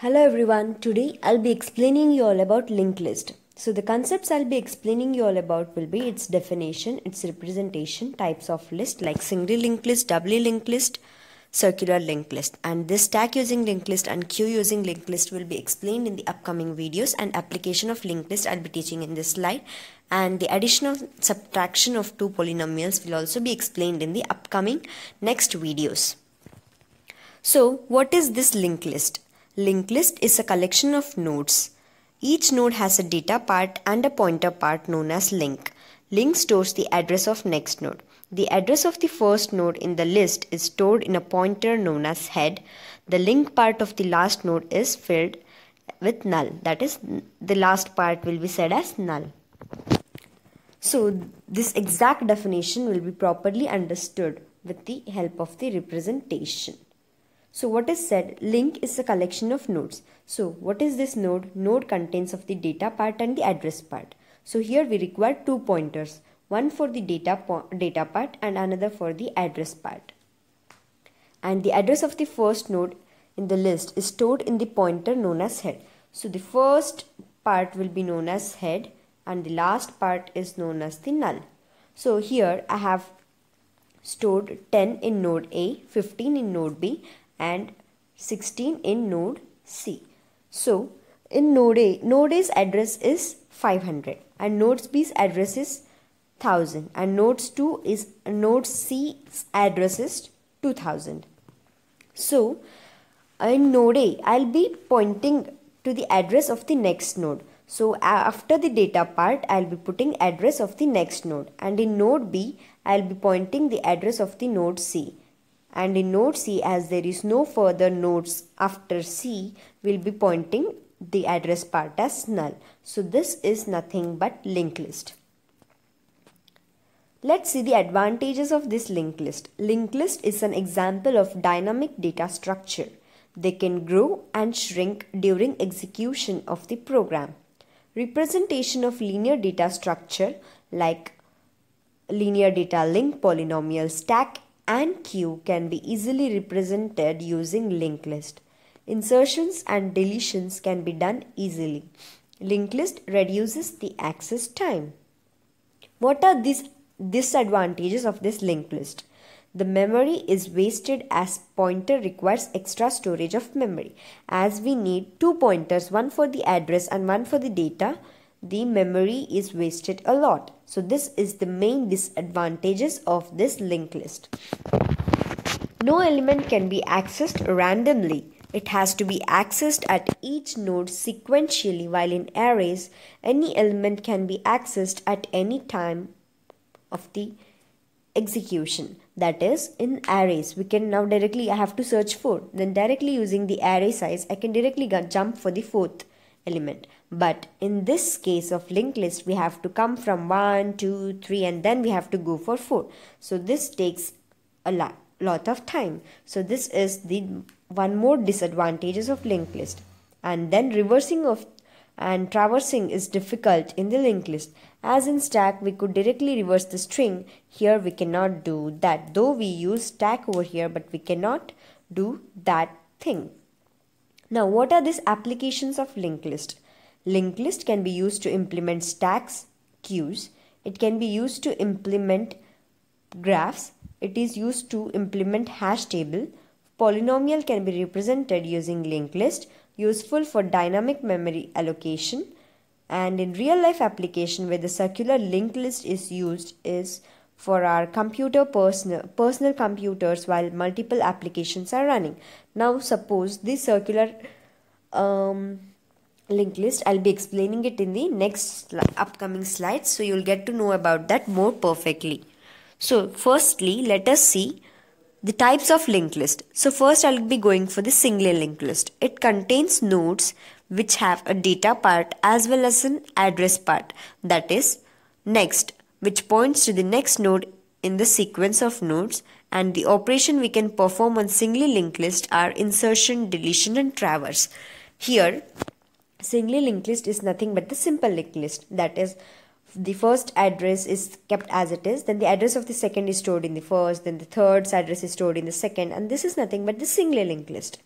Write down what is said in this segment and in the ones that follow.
Hello everyone, today I'll be explaining you all about linked list. So the concepts I'll be explaining you all about will be its definition, its representation, types of list like single linked list, doubly linked list, circular linked list. And this stack using linked list and queue using linked list will be explained in the upcoming videos, and application of linked list I'll be teaching in this slide. And the addition of subtraction of two polynomials will also be explained in the upcoming next videos. So what is this linked list? Linked list is a collection of nodes. Each node has a data part and a pointer part known as link. Link stores the address of next node. The address of the first node in the list is stored in a pointer known as head. The link part of the last node is filled with null. That is, the last part will be said as null. So this exact definition will be properly understood with the help of the representation. So what is said? Link is a collection of nodes. So what is this node? Node contains of the data part and the address part. So here we require two pointers, one for the data part and another for the address part. And the address of the first node in the list is stored in the pointer known as head. So the first part will be known as head and the last part is known as the null. So here I have stored 10 in node A, 15 in node B and 16 in node C. So in node A, node A's address is 500 and node B's address is 1000 and node C's address is 2000. So in node A, I'll be pointing to the address of the next node. So after the data part, I'll be putting address of the next node, and in node B, I'll be pointing the address of the node C. And in node C, as there is no further nodes after C, we'll be pointing the address part as null. So this is nothing but linked list. Let's see the advantages of this linked list. Linked list is an example of dynamic data structure. They can grow and shrink during execution of the program. Representation of linear data structure like linear data link, polynomial stack and queue can be easily represented using linked list. Insertions and deletions can be done easily. Linked list reduces the access time. What are these disadvantages of this linked list? The memory is wasted as pointer requires extra storage of memory. As we need two pointers, one for the address and one for the data, the memory is wasted a lot. So this is the main disadvantages of this linked list. No element can be accessed randomly. It has to be accessed at each node sequentially, while in arrays, any element can be accessed at any time of the execution. That is, in arrays, we can now directly, I have to search for, then directly using the array size, I can directly jump for the fourth element. But in this case of linked list, we have to come from 1, 2, 3 and then we have to go for 4. So this takes a lot of time. So this is the one more disadvantages of linked list. And then reversing of and traversing is difficult in the linked list. As in stack, we could directly reverse the string. Here we cannot do that. Though we use stack over here, but we cannot do that thing. Now, what are these applications of linked list? Linked list can be used to implement stacks, queues. It can be used to implement graphs. It is used to implement hash table. Polynomial can be represented using linked list. Useful for dynamic memory allocation. And in real life application where the circular linked list is used is for our personal computers while multiple applications are running. Now suppose this circular linked list, I'll be explaining it in the next upcoming slides, so you'll get to know about that more perfectly. So firstly, let us see the types of linked list. So first I'll be going for the single linked list. It contains nodes which have a data part as well as an address part, that is next, which points to the next node in the sequence of nodes, and the operation we can perform on singly linked list are insertion, deletion and traverse. Here singly linked list is nothing but the simple linked list, that is the first address is kept as it is, then the address of the second is stored in the first, then the third's address is stored in the second, and this is nothing but the single linked list.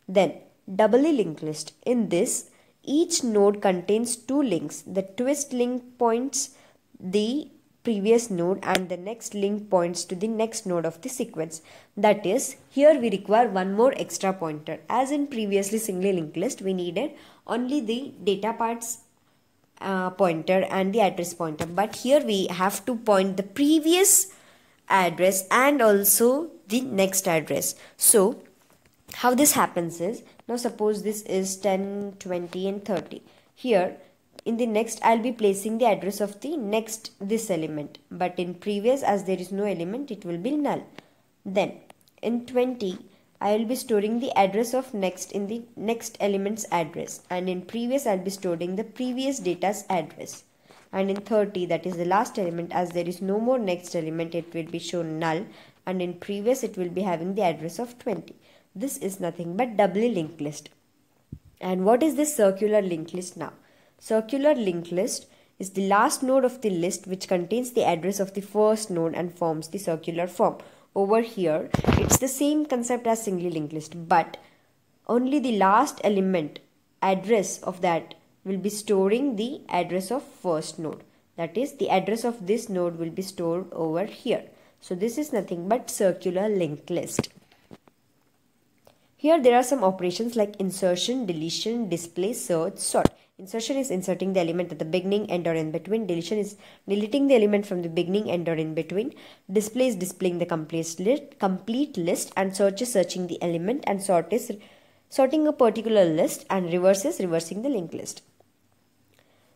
Then Doubly linked list. In this, each node contains two links. The twist link points the previous node and the next link points to the next node of the sequence. That is, here we require one more extra pointer. As in previously singly linked list, we needed only the data parts pointer and the address pointer, but here we have to point the previous address and also the next address. So how this happens is, now suppose this is 10, 20 and 30. Here in the next I'll be placing the address of the next this element, but in previous, as there is no element, it will be null. Then in 20 I will be storing the address of next in the next element's address, and in previous I'll be storing the previous data's address. And in 30, that is the last element, as there is no more next element, it will be shown null, and in previous it will be having the address of 20. This is nothing but doubly linked list. And what is this circular linked list now? Circular linked list is the last node of the list which contains the address of the first node and forms the circular form. Over here, it's the same concept as singly linked list, but only the last element address of that will be storing the address of first node. That is, the address of this node will be stored over here. So this is nothing but circular linked list. Here there are some operations like insertion, deletion, display, search, sort. Insertion is inserting the element at the beginning, end, or in between. Deletion is deleting the element from the beginning, end, or in between. Display is displaying the complete list, and search is searching the element, and sort is sorting a particular list, and reverse is reversing the linked list.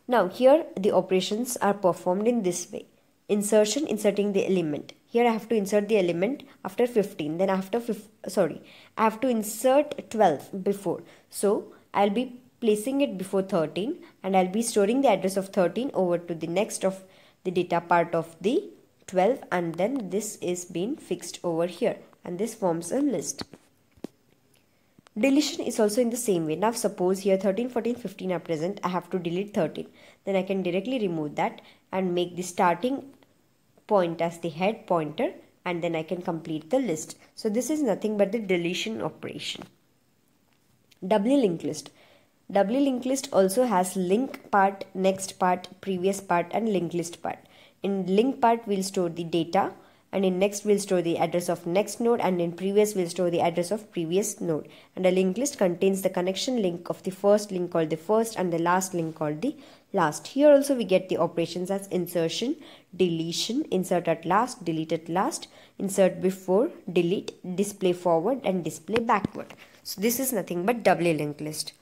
Now here the operations are performed in this way. Insertion, inserting the element. Here I have to insert the element after 15, then after I have to insert 12 before. So I'll be placing it before 13, and I'll be storing the address of 13 over to the next of the data part of the 12, and then this is being fixed over here, and this forms a list. Deletion is also in the same way. Now suppose here 13, 14, 15 are present. I have to delete 13. Then I can directly remove that and make the starting point as the head pointer, and then I can complete the list. So this is nothing but the deletion operation. Doubly linked list. Doubly linked list also has link part, next part, previous part, and linked list part. In link part we'll store the data, and in next we'll store the address of next node, and in previous we'll store the address of previous node. And a linked list contains the connection link of the first link called the first and the last link called the last. Here also we get the operations as insertion, deletion, insert at last, delete at last, insert before, delete, display forward, and display backward. So this is nothing but doubly linked list.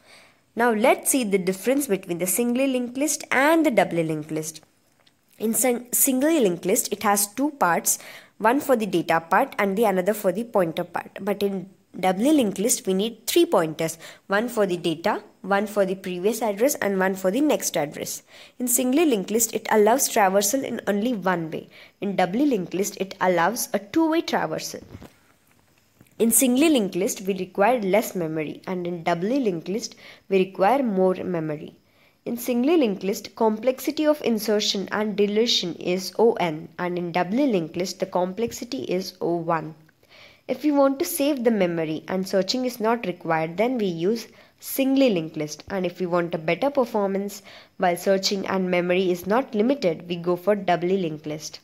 Now let's see the difference between the singly linked list and the doubly linked list. In singly linked list, it has two parts, one for the data part and the another for the pointer part. But in doubly linked list, we need three pointers, one for the data, one for the previous address, and one for the next address. In singly linked list, it allows traversal in only one way. In doubly linked list, it allows a two-way traversal. In singly linked list, we require less memory, and in doubly linked list, we require more memory. In singly linked list, complexity of insertion and deletion is O(n), and in doubly linked list, the complexity is O(1). If we want to save the memory and searching is not required, then we use singly linked list, and if we want a better performance while searching and memory is not limited, we go for doubly linked list.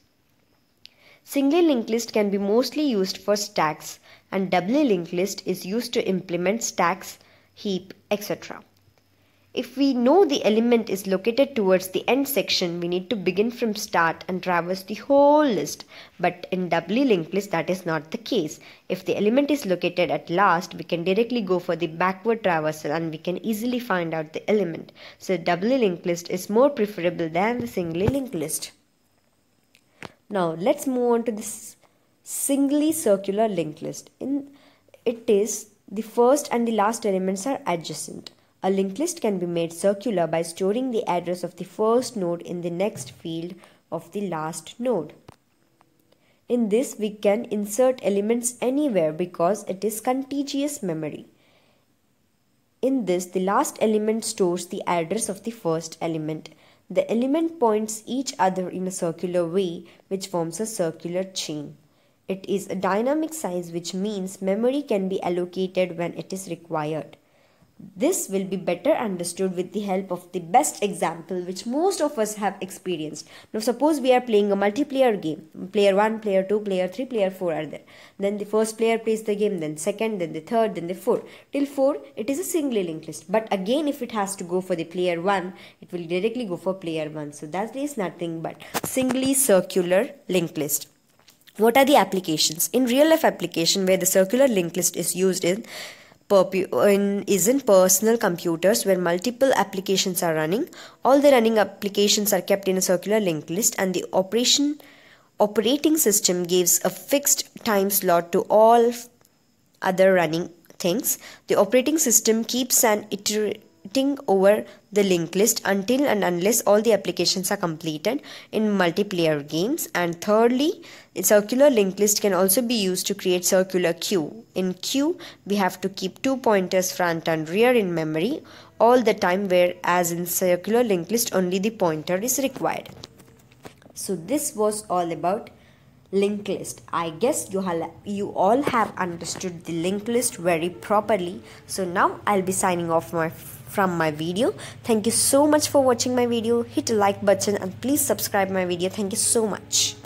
Singly linked list can be mostly used for stacks, and doubly linked list is used to implement stacks, heap, etc. If we know the element is located towards the end section, we need to begin from start and traverse the whole list. But in doubly linked list, that is not the case. If the element is located at last, we can directly go for the backward traversal and we can easily find out the element. So doubly linked list is more preferable than the singly linked list. Now let's move on to this singly circular linked list. It is the first and the last elements are adjacent. A linked list can be made circular by storing the address of the first node in the next field of the last node. In this, we can insert elements anywhere because it is contiguous memory. In this, the last element stores the address of the first element. The element points each other in a circular way, which forms a circular chain. It is a dynamic size, which means memory can be allocated when it is required. This will be better understood with the help of the best example which most of us have experienced. Now suppose we are playing a multiplayer game. Player 1, player 2, player 3, player 4 are there. Then the first player plays the game, then second, then the third, then the fourth. Till 4 it is a singly linked list. But again if it has to go for the player 1, it will directly go for player 1. So that is nothing but singly circular linked list. What are the applications? In real life application where the circular linked list is used in personal computers where multiple applications are running. All the running applications are kept in a circular linked list, and the operating system gives a fixed time slot to all other running things. The operating system keeps an iterating over the linked list until and unless all the applications are completed in multiplayer games. And thirdly, a circular linked list can also be used to create circular queue. In queue, we have to keep 2 pointers front and rear in memory all the time, whereas in circular linked list only the pointer is required. So this was all about linked list. I guess you all have understood the linked list very properly. So now I'll be signing off from my video. Thank you so much for watching my video. Hit a like button and please subscribe my video. Thank you so much.